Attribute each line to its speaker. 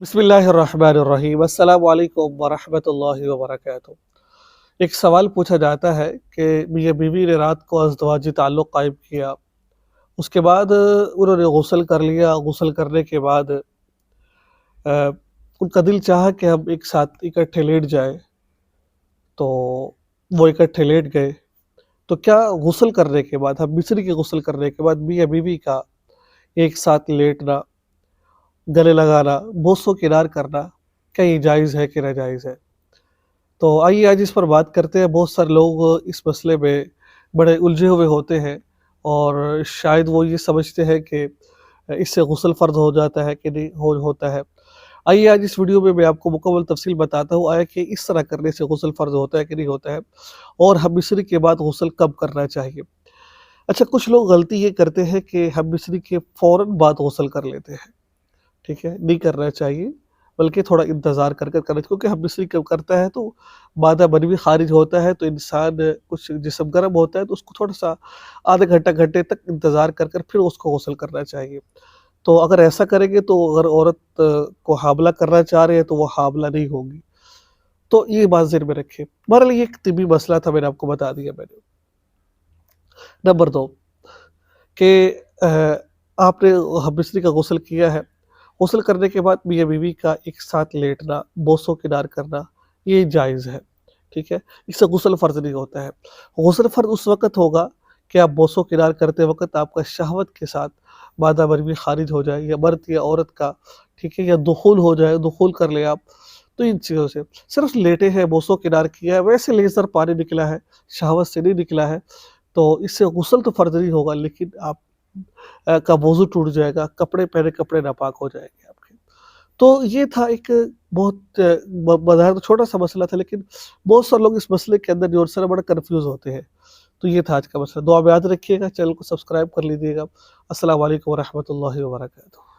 Speaker 1: बिस्मिल्लाहिर्रहमानिर्रहीम अस्सलाम वालेकुम वरहमतुल्लाहि वबरकातुहू। एक सवाल पूछा जाता है कि मियाँ बीवी ने रात को अज़दवाजी ताल्लुक़ कायम किया, उसके बाद उन्होंने गुस्ल कर लिया। गुस्ल करने के बाद उनका दिल चाहा कि हम एक साथ इकट्ठे लेट जाएँ, तो वो इकट्ठे लेट गए। तो क्या गुस्ल करने के बाद, हम मिस्री के गुस्ल करने के बाद मियाँ बीवी का एक साथ लेटना, गले लगाना, बोसो किनार करना, क्या ये जायज़ है कि नाजायज़ है? तो आइए आज इस पर बात करते हैं। बहुत सारे लोग इस मसले में बड़े उलझे हुए होते हैं और शायद वो ये समझते हैं कि इससे गुस्ल फ़र्ज़ हो जाता है कि नहीं होता है। आइए आज इस वीडियो में मैं आपको मुकम्मल तफ़सील बताता हूँ आया कि इस तरह करने से गुस्ल फ़र्ज़ होता है कि नहीं होता है, और हम मिस्री के बाद गुस्ल कब करना चाहिए। अच्छा, कुछ लोग गलती ये करते हैं कि हम मिस्री के फ़ौरन बाद गुस्ल कर लेते हैं। ठीक है? नहीं करना चाहिए, बल्कि थोड़ा इंतज़ार कर कर करना चाहिए, क्योंकि हम मिस्री जब करता है तो मादा मनवी ख़ारिज होता है, तो इंसान कुछ जिस्म गर्म होता है तो उसको थोड़ा-सा आधा घंटा, घंटे तक इंतज़ार कर कर फिर उसको गुस्ल करना चाहिए। तो अगर ऐसा करेंगे तो अगर औरत को हामला करना चाह रहे हैं तो वो हामला नहीं होगी। तो ये बात ज़हन में रखें। बहरहाल ये एक तिब्बी मसला था, मैंने आपको बता दिया मैंने। नंबर 2 कि आपने मिस्री का गुस्ल किया है। गुस्ल करने के बाद मियाँ बीवी का एक साथ लेटना, बोसो किनार करना, ये जायज़ है, ठीक है? इससे गुस्ल फ़र्ज़ नहीं होता है। गुस्ल फ़र्ज़ उस वक़्त होगा कि आप बोसो किनार करते वक़्त आपका शहवत के साथ मादा मनवी ख़ारिज हो जाए, या मर्द या औरत का, ठीक है? या दुख़ूल हो जाए, दुख़ूल कर लें आप। तो इन चीज़ों से सिर्फ़ लेटे हैं, बोसो किनार किया है, वैसे लेज़र पानी निकला है, शहवत से नहीं निकला है, तो इससे गुस्ल तो फ़र्ज़ नहीं होगा, लेकिन आप का वज़ू टूट जाएगा, कपड़े पहने कपड़े नापाक हो जाएँगे आपके। तो ये था एक बहुत बज़ाहिर तो छोटा-सा मसला था, लेकिन बहुत सारे लोग इस मसले के अंदर जो है बड़ा कन्फ्यूज़ होते हैं। तो ये था आज का मसला। दुआ में याद रखिएगा, चैनल को सब्सक्राइब कर लीजिएगा। अस्सलाम वालेकुम व रहमतुल्लाहि व बरकातुहू।